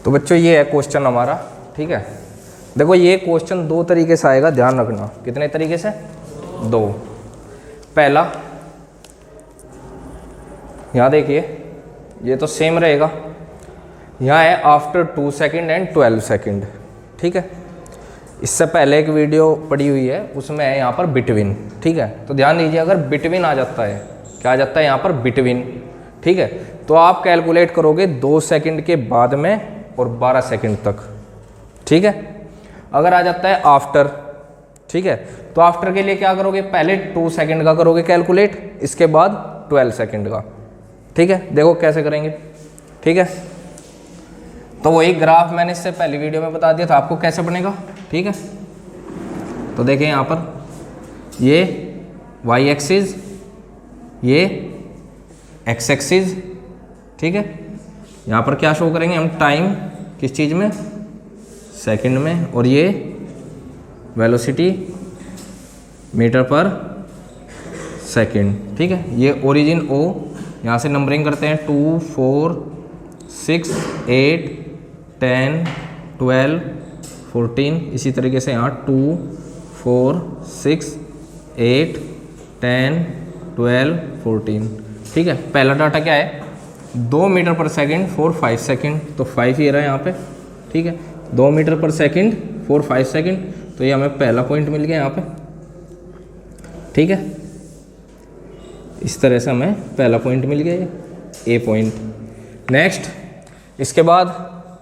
तो बच्चों ये है क्वेश्चन हमारा, ठीक है। देखो ये क्वेश्चन दो तरीके से आएगा, ध्यान रखना। कितने तरीके से? दो। पहला, यहाँ देखिए ये तो सेम रहेगा, यहाँ है आफ्टर 2 सेकेंड एंड 12 सेकेंड, ठीक है। इससे पहले एक वीडियो पड़ी हुई है, उसमें है यहाँ पर बिटवीन, ठीक है। तो ध्यान दीजिए, अगर बिटवीन आ जाता है, क्या आ जाता है यहाँ पर? बिटवीन, ठीक है। तो आप कैलकुलेट करोगे 2 सेकेंड के बाद में और 12 सेकेंड तक, ठीक है। अगर आ जाता है आफ्टर, ठीक है, तो आफ्टर के लिए क्या करोगे? पहले 2 सेकेंड का करोगे कैलकुलेट, इसके बाद 12 सेकेंड का, ठीक है। देखो कैसे करेंगे, ठीक है। तो वही ग्राफ मैंने इससे पहली वीडियो में बता दिया था आपको कैसे बनेगा, ठीक है। तो देखिए यहाँ पर ये वाई एक्सिस, ये एक्स एक्सिस, ठीक है। यहाँ पर क्या शो करेंगे हम? टाइम, किस चीज़ में? सेकंड में। और ये वेलोसिटी मीटर पर सेकंड, ठीक है। ये ओरिजिन ओ, यहाँ से नंबरिंग करते हैं 2, 4, 6, 8, 10, 12, 14। इसी तरीके से यहाँ 2, 4, 6, 8, 10, 12, 14, ठीक है। पहला डाटा क्या है? 2 मीटर पर सेकंड फॉर 5 सेकंड, तो 5 ये रहा यहाँ पे, ठीक है। 2 मीटर पर सेकंड फॉर 5 सेकंड, तो ये हमें पहला पॉइंट मिल गया यहाँ पे, ठीक है। इस तरह से हमें पहला पॉइंट मिल गया, ए पॉइंट। नेक्स्ट, इसके बाद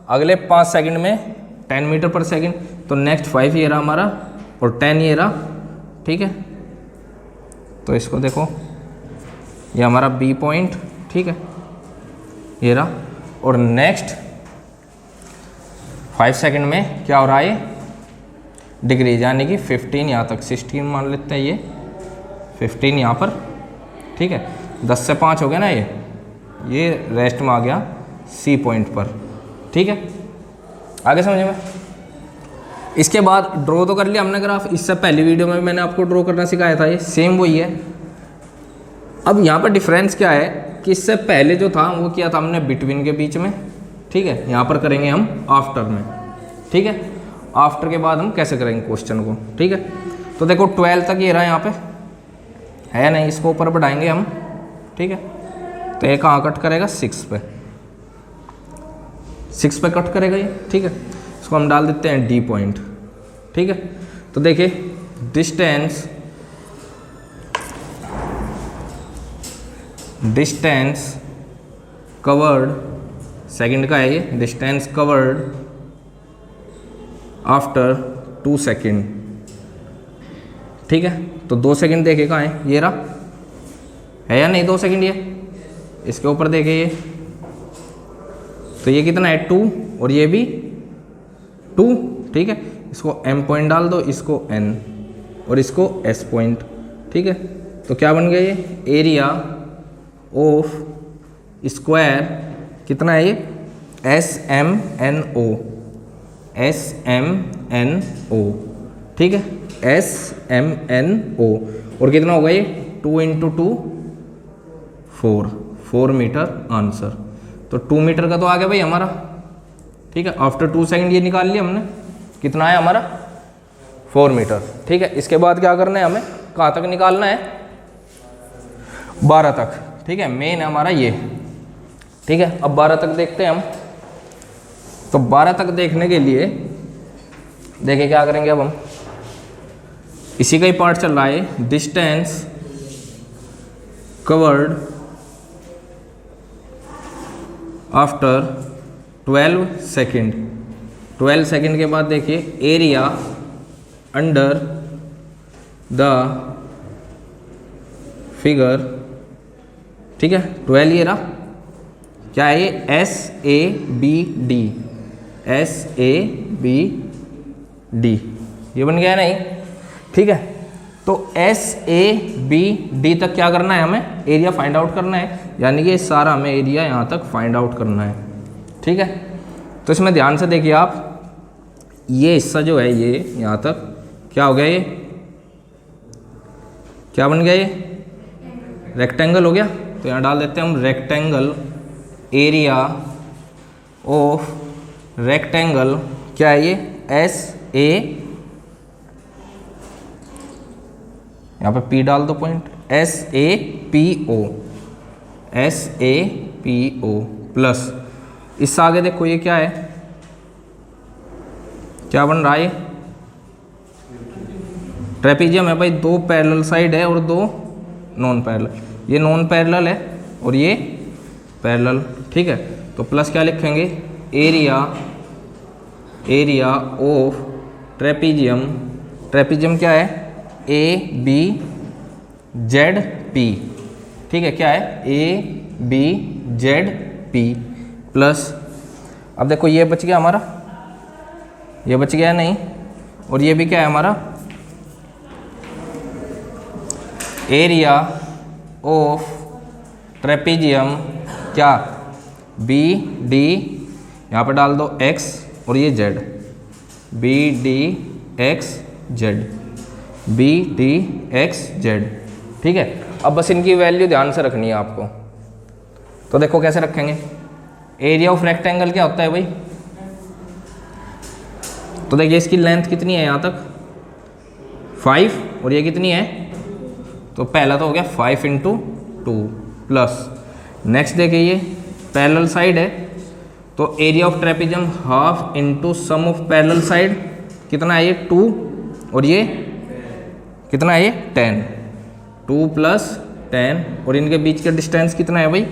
अगले 5 सेकंड में 10 मीटर पर सेकंड, तो नेक्स्ट 5 ये रहा हमारा और 10 ये रहा, ठीक है। तो इसको देखो, ये हमारा बी पॉइंट, ठीक है, ये रहा। और नेक्स्ट 5 सेकंड में क्या हो रहा है? डिग्री, यानी कि 15 यहाँ तक, 16 मान लेते हैं, ये 15 यहाँ पर, ठीक है। 10 से 5 हो गया ना, ये रेस्ट में आ गया सी पॉइंट पर, ठीक है। आगे समझ में? इसके बाद ड्रॉ तो कर लिया हमने ग्राफ, इससे पहली वीडियो में मैंने आपको ड्रॉ करना सिखाया था, ये सेम वही है। अब यहाँ पर डिफरेंस क्या है कि इससे पहले जो था वो किया था हमने बिटवीन के बीच में, ठीक है। यहाँ पर करेंगे हम आफ्टर में, ठीक है। आफ्टर के बाद हम कैसे करेंगे क्वेश्चन को, ठीक है। तो देखो 12 तक ये रहा यहाँ पे है नहीं, इसको ऊपर बढ़ाएंगे हम, ठीक है। तो ये कहाँ कट करेगा? 6 पे, 6 पे कट करेगा ये, ठीक है। इसको हम डाल देते हैं डी पॉइंट, ठीक है। तो देखिए डिस्टेंस कवर्ड, सेकंड का है ये, डिस्टेंस कवर्ड आफ्टर 2 सेकेंड, ठीक है। तो 2 सेकेंड देखे कहाँ है? ये रहा है या नहीं? 2 सेकेंड ये, इसके ऊपर देखे ये, तो ये कितना है? 2, और ये भी 2, ठीक है। इसको एम पॉइंट डाल दो, इसको एन और इसको एस पॉइंट, ठीक है। तो क्या बन गया ये? एरिया ऑफ स्क्वायर कितना है ये? SMNO, SMNO, ठीक है, SMNO। और कितना होगा ये? 2 × 2 4 मीटर आंसर। तो 2 मीटर का तो आ गया भाई हमारा, ठीक है। आफ्टर 2 सेकेंड ये निकाल लिया हमने, कितना है हमारा? 4 मीटर, ठीक है। इसके बाद क्या करना है हमें? कहाँ तक निकालना है? 12 तक, ठीक है। मेन है हमारा ये, ठीक है। अब 12 तक देखते हैं हम। तो 12 तक देखने के लिए देखिए क्या करेंगे अब हम, इसी का ही पार्ट चल रहा है। Distance covered after 12 second, 12 second के बाद देखिए एरिया अंडर द फिगर, ठीक है। 12 ये रहा, क्या है ये? SABD, SABD, ये बन गया नहीं, ठीक है। तो SABD तक क्या करना है हमें? एरिया फाइंड आउट करना है, यानी कि सारा हमें एरिया यहाँ तक फाइंड आउट करना है, ठीक है। तो इसमें ध्यान से देखिए आप, ये हिस्सा जो है ये यहाँ तक क्या हो गया? ये क्या बन गया? ये रेक्टेंगल हो गया। तो यहाँ डाल देते हैं हम रेक्टेंगल एरिया ऑफ रेक्टेंगल क्या है ये, एस ए, यहाँ पे पी डाल दो point, S A P O, S A P O plus इससे आगे देखो ये क्या है, क्या बन रहा है ये, ट्रेपीजियम है भाई, दो पैरेलल साइड है और दो नॉन पैरेलल, ये नॉन पैरेलल है और ये पैरेलल, ठीक है। तो प्लस क्या लिखेंगे, area, area of trapezium, trapezium क्या है, ए बी जेड पी, ठीक है, क्या है, A B Z P plus, अब देखो ये बच गया हमारा, ये बच गया नहीं, और ये भी क्या है हमारा, एरिया ऑफ ट्रेपीजियम क्या, बी डी, यहाँ पे डाल दो x और ये z, B D X Z, B D X Z, ठीक है। अब बस इनकी वैल्यू ध्यान से रखनी है आपको। तो देखो कैसे रखेंगे, एरिया ऑफ रेक्टेंगल क्या होता है भाई, तो देखिए इसकी लेंथ कितनी है यहाँ तक 5 और ये कितनी है, तो पहला तो हो गया 5 इंटू 2 प्लस, नेक्स्ट देखिए ये पैरेलल साइड है तो area of trapezium half into sum of parallel side, कितना है ये 2 और ये कितना है ये 10, 2 प्लस 10 और इनके बीच का डिस्टेंस कितना है भाई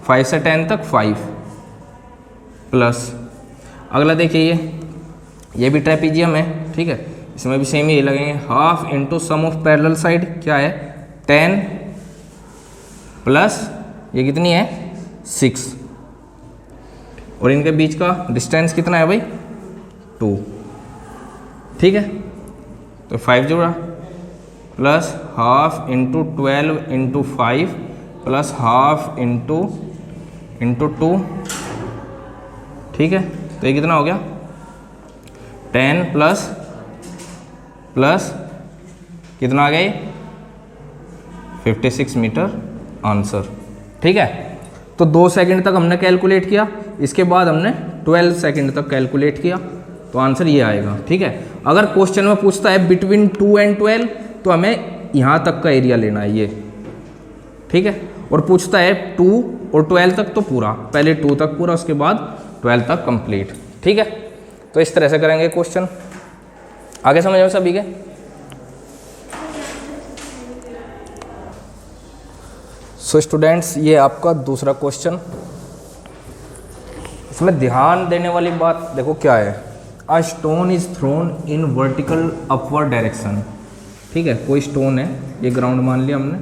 5 से 10 तक 5 प्लस, अगला देखिए ये भी ट्रेपीजियम है, ठीक है, इसमें भी सेम ही लगेंगे, half into sum of parallel side क्या है 10 प्लस ये कितनी है 6 और इनके बीच का डिस्टेंस कितना है भाई 2, ठीक है। तो 5 जोड़ा plus half into 12 into 5 plus half into 2, ठीक है। तो ये कितना हो गया 10 प्लस कितना आ गया ये 56 मीटर आंसर, ठीक है। तो 2 सेकंड तक हमने कैलकुलेट किया, इसके बाद हमने 12 सेकंड तक कैलकुलेट किया, तो आंसर ये आएगा, ठीक है। अगर क्वेश्चन में पूछता है बिटवीन 2 एंड 12 तो हमें यहाँ तक का एरिया लेना है ये, ठीक है, और पूछता है 2 और 12 तक तो पूरा, पहले 2 तक पूरा उसके बाद 12 तक कंप्लीट, ठीक है। तो इस तरह से करेंगे क्वेश्चन, आगे समझ में सभी के। सो स्टूडेंट्स ये आपका दूसरा क्वेश्चन, इसमें ध्यान देने वाली बात देखो क्या है, a stone is thrown in vertical upward direction, ठीक है, कोई स्टोन है, ये ग्राउंड मान लिया हमने,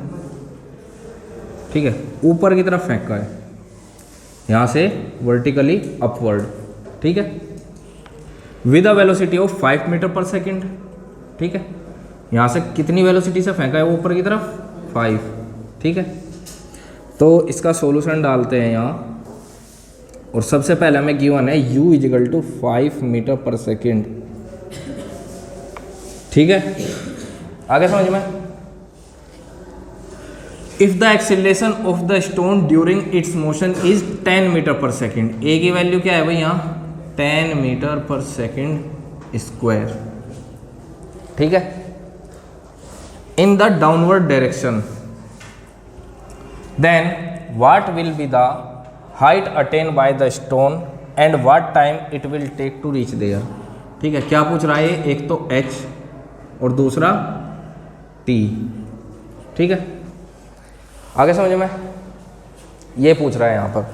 ठीक है, ऊपर की तरफ फेंका है, यहाँ से वर्टिकली अपवर्ड, ठीक है, with a velocity of 5 metre per second, ठीक है, यहाँ से कितनी वेलोसिटी से फेंका है वो ऊपर की तरफ 5, ठीक है। तो इसका सॉल्यूशन डालते हैं यहाँ, और सबसे पहले हमें गिवन है u equal to 5 metre per second, ठीक है, आगे समझ में। If the acceleration of the stone during its motion is 10 metre per second, a की वैल्यू क्या है भाई यहाँ 10 मीटर पर सेकेंड स्क्वायर, ठीक है, in the downward direction, then what will be the height attain by the stone and what time it will take to reach there, ठीक है। क्या पूछ रहा है, एक तो h और दूसरा t, ठीक है, आगे समझ में। ये पूछ रहा है यहाँ पर,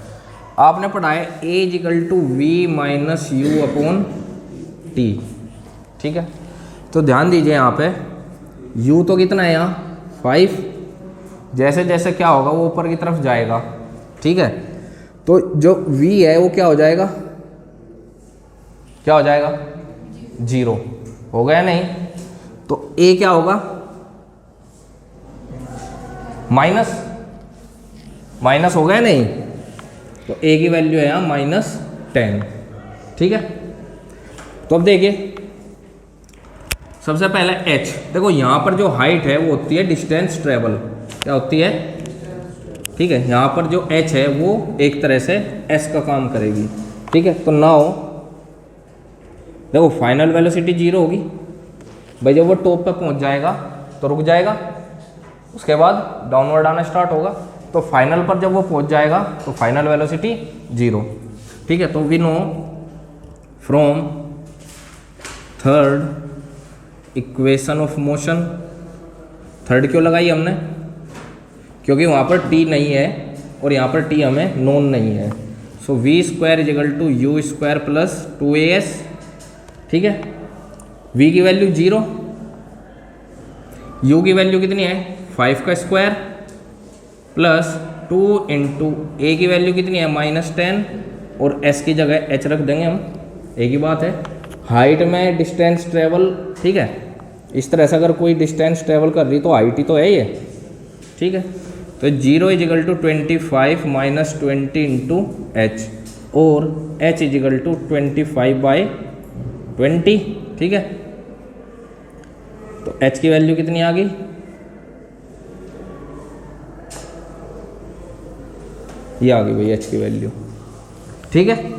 आपने पढ़ा है a equal to V minus U upon T, ठीक है। तो ध्यान दीजिए यहाँ पे u तो कितना है यहाँ 5, जैसे जैसे क्या होगा वो ऊपर की तरफ जाएगा, ठीक है, तो जो v है वो क्या हो जाएगा, क्या हो जाएगा 0 हो गया नहीं, तो a क्या होगा माइनस हो गया नहीं, तो a की वैल्यू है यहाँ -10, ठीक है। तो अब देखिए सबसे पहले h, देखो यहाँ पर जो हाइट है वो होती है डिस्टेंस ट्रेवल, क्या होती है, ठीक है, यहाँ पर जो h है वो एक तरह से s का काम करेगी, ठीक है। तो नाउ देखो फाइनल वेलोसिटी 0 होगी भाई, जब वो टॉप पे पहुंच जाएगा तो रुक जाएगा, उसके बाद डाउनवर्ड आना स्टार्ट होगा। तो फाइनल पर जब वो पहुंच जाएगा तो फाइनल वेलोसिटी 0, ठीक है। तो we know from third equation of motion, third क्यों लगाई हमने, क्योंकि वहाँ पर टी नहीं है और यहाँ पर टी हमें नोन नहीं है। So V square equal to U square plus 2as, ठीक है। v की वैल्यू 0, u की वैल्यू कितनी है 5 का स्क्वायर प्लस 2 इंटू ए की वैल्यू कितनी है -10 और s की जगह h रख देंगे हम, एक ही बात है। हाइट में डिस्टेंस ट्रेवल, ठीक है, इस तरह से अगर कोई डिस्टेंस ट्रेवल कर रही तो हाइट ही तो है ये, ठीक है। तो 0 equal to 25 minus 20 into H और h इजिकल टू 25/20, ठीक है। तो h की वैल्यू कितनी आ गई, ये आ गई भाई h की वैल्यू, ठीक है।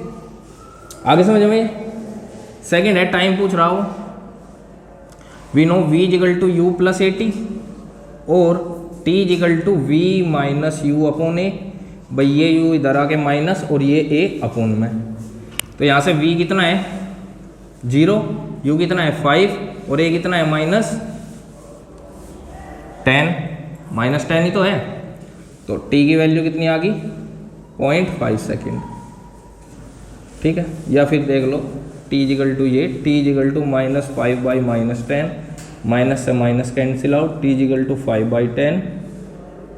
आगे समझ में, सेकेंड है टाइम पूछ रहा हो, we know v is equal to u plus 80 और t is equal to v minus U upon A. भाई ये u इधर आके माइनस और ये a अपॉन में, तो यहाँ से v कितना है 0, u कितना है 5 और a कितना है -10 ही तो है। तो t की वैल्यू कितनी आ गई 0.5 सेकेंड, ठीक है। या फिर देख लो t इजिकल टू ये t इजिकल टू -5/-10, माइनस से minus cancel out, t is equal to 5/10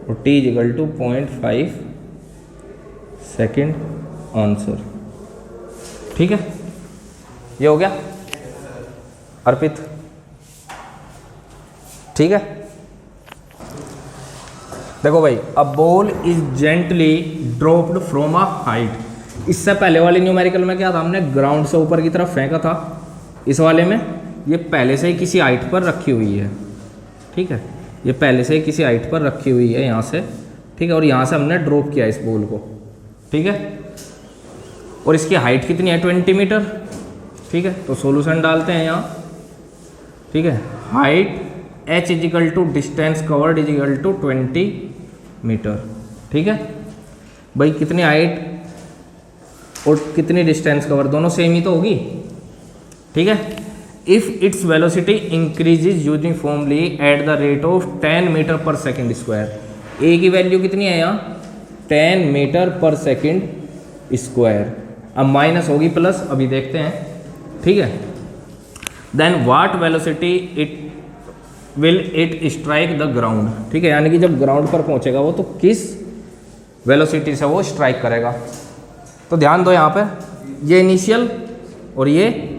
और t is equal to 0.5 second answer, ठीक है। ये हो गया अर्पित, ठीक है। देखो भाई, a ball is gently dropped from a height, इससे पहले वाले न्यूमेरिकल में क्या था, हमने ग्राउंड से ऊपर की तरफ फेंका था। इस वाले में ये पहले से ही किसी हाइट पर रखी हुई है, ठीक है। ये पहले से ही किसी हाइट पर रखी हुई है यहाँ से, ठीक है। और यहाँ से हमने ड्रॉप किया इस बॉल को, ठीक है। और इसकी हाइट कितनी है 20 मीटर, ठीक है। तो सॉल्यूशन डालते हैं यहाँ, ठीक है। Height h equal to distance covered equal to 20 metre, ठीक है। भाई कितनी हाइट और कितनी डिस्टेंस कवर दोनों सेम ही तो होगी, ठीक है। If its velocity increases uniformly at the rate of 10 metre per second square, A की वैल्यू कितनी है यहाँ 10 मीटर पर सेकेंड स्क्वायर, अब माइनस होगी प्लस, अभी देखते हैं, ठीक है। Then what velocity it will it strike the ground, ठीक है। यानी कि जब ग्राउंड पर पहुंचेगा वो तो किस वेलोसिटी से वो स्ट्राइक करेगा। तो ध्यान दो यहाँ पे, ये इनिशियल और ये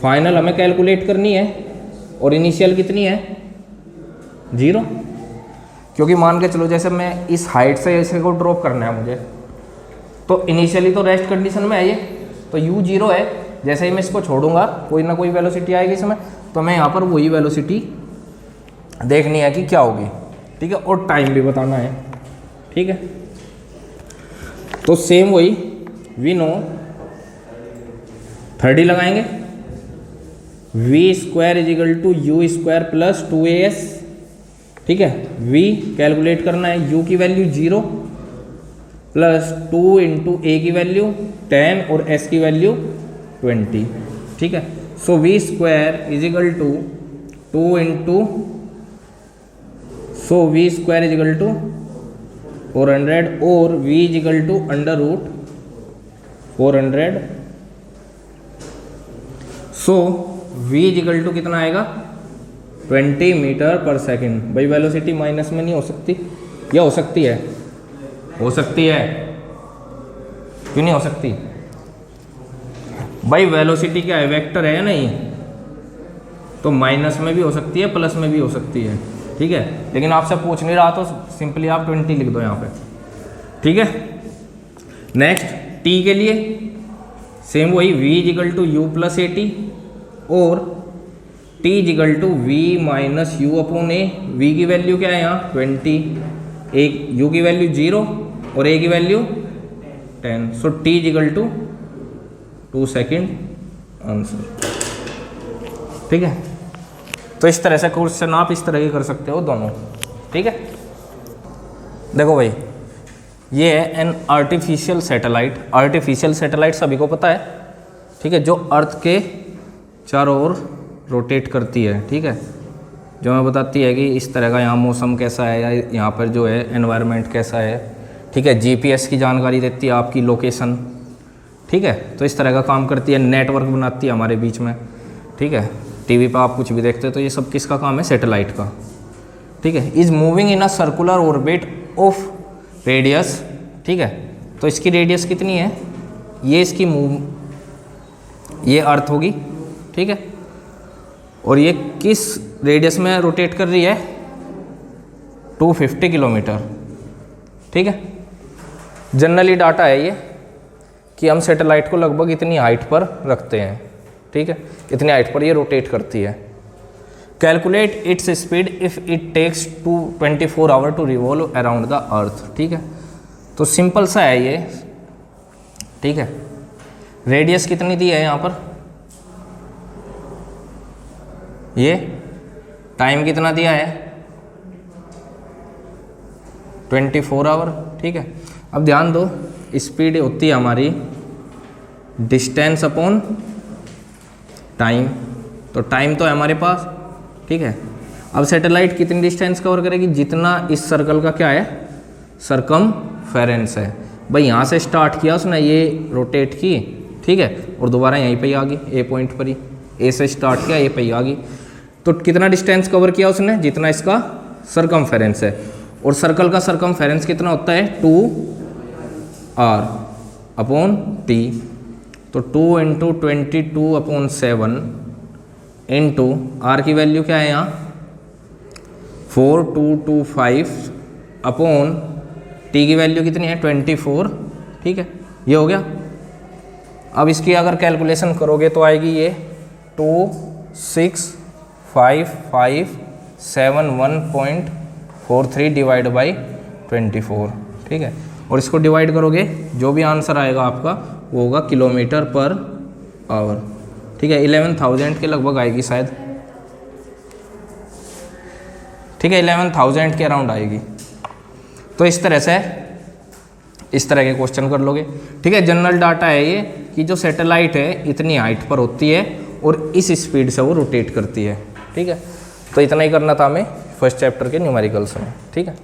फाइनल हमें कैलकुलेट करनी है, और इनिशियल कितनी है 0, क्योंकि मान के चलो जैसे मैं इस हाइट से ऐसे को ड्रॉप करना है मुझे, तो इनिशियली तो रेस्ट कंडीशन में है ये, तो u 0 है। जैसे ही मैं इसको छोड़ूंगा कोई ना कोई वेलोसिटी आएगी इसमें, तो मैं यहाँ पर वही वेलोसिटी देखनी है कि क्या होगी, ठीक है। और टाइम भी बताना है, ठीक है। तो सेम वही वी नो 30 लगाएंगे, v square equal to U square plus 2as, ठीक है। v कैलकुलेट करना है, u की वैल्यू 0 प्लस 2 इंटू ए की वैल्यू 10 और s की वैल्यू 20, ठीक है। So v square equal to 2 into, so v square equal to 400 और v is equal to under root 400, so v is equal to कितना आएगा 20 मीटर पर सेकेंड। भाई वेलोसिटी माइनस में नहीं हो सकती, या हो सकती है, हो सकती है, क्यों नहीं हो सकती भाई, वेलोसिटी क्या है वेक्टर है या नहीं, तो माइनस में भी हो सकती है प्लस में भी हो सकती है, ठीक है। लेकिन आपसे पूछ नहीं रहा तो सिंपली आप 20 लिख दो यहाँ पे, ठीक है। नेक्स्ट t के लिए सेम वही v is equal to U plus 80 और t is equal to v minus U upon A. v की वैल्यू क्या है यहाँ 20, एक u की वैल्यू 0 और a की value 10, so t is equal to 2 second answer. ठीक है। तो इस तरह से क्वेश्चन आप इस तरह के कर सकते हो दोनों, ठीक है। देखो भाई, ये है an artificial satellite. Artificial satellite सभी को पता है, ठीक है, जो अर्थ के चारों ओर रोटेट करती है, ठीक है, जो हमें बताती है कि इस तरह का यहाँ मौसम कैसा है या यहाँ पर जो है एनवायरनमेंट कैसा है, ठीक है। जीपीएस की जानकारी देती है, आपकी लोकेशन, ठीक है। तो इस तरह का काम करती है, नेटवर्क बनाती है हमारे बीच में, ठीक है। टीवी पर आप कुछ भी देखते हो तो ये सब किसका काम है? सैटेलाइट का, ठीक है। Is moving in a circular orbit of radius, ठीक है। तो इसकी रेडियस कितनी है? ये इसकी ये अर्थ होगी, ठीक है। और ये किस रेडियस में रोटेट कर रही है? 250 किलोमीटर, ठीक है। जनरली डाटा है ये कि हम सैटेलाइट को लगभग इतनी हाइट पर रखते हैं, ठीक है, इतनी हाइट पर ये रोटेट करती है। Calculate its speed if it takes 24 hour to revolve around the earth, ठीक है। तो सिंपल सा है ये, ठीक है। रेडियस कितनी दी है यहाँ पर? ये टाइम कितना दिया है? 24 आवर, ठीक है। अब ध्यान दो, स्पीड होती है हमारी डिस्टेंस अपॉन टाइम। तो टाइम तो है हमारे पास, ठीक है। अब सैटेलाइट कितनी डिस्टेंस कवर करेगी? जितना इस सर्कल का क्या है? सरकमफेरेंस है। भाई यहाँ से स्टार्ट किया उसने, ये रोटेट की, ठीक है, और दोबारा यहीं पे ही आ गई, ए पॉइंट पर ही। ए से स्टार्ट किया, ए पे ही आ गई। तो कितना डिस्टेंस कवर किया उसने? जितना इसका सरकमफेरेंस है। और सर्कल का सरकमफेरेंस कितना होता है? 2r upon t। तो 2 × 22/7 इंटू आर की वैल्यू क्या है यहाँ? 4225 अपॉन टी की वैल्यू कितनी है? 24, ठीक है। ये हो गया। अब इसकी अगर कैलकुलेशन करोगे तो आएगी ये 265571.43 डिवाइड बाई 24, ठीक है। और इसको डिवाइड करोगे, जो भी आंसर आएगा आपका वो होगा किलोमीटर पर आवर, ठीक है। 11,000 के लगभग आएगी शायद, ठीक है, 11,000 के अराउंड आएगी। तो इस तरह से इस तरह के क्वेश्चन कर लोगे, ठीक है। जनरल डाटा है ये कि जो सैटेलाइट है इतनी हाइट पर होती है और इस स्पीड से वो रोटेट करती है, ठीक है। तो इतना ही करना था हमें फर्स्ट चैप्टर के न्यूमेरिकल्स में, ठीक है।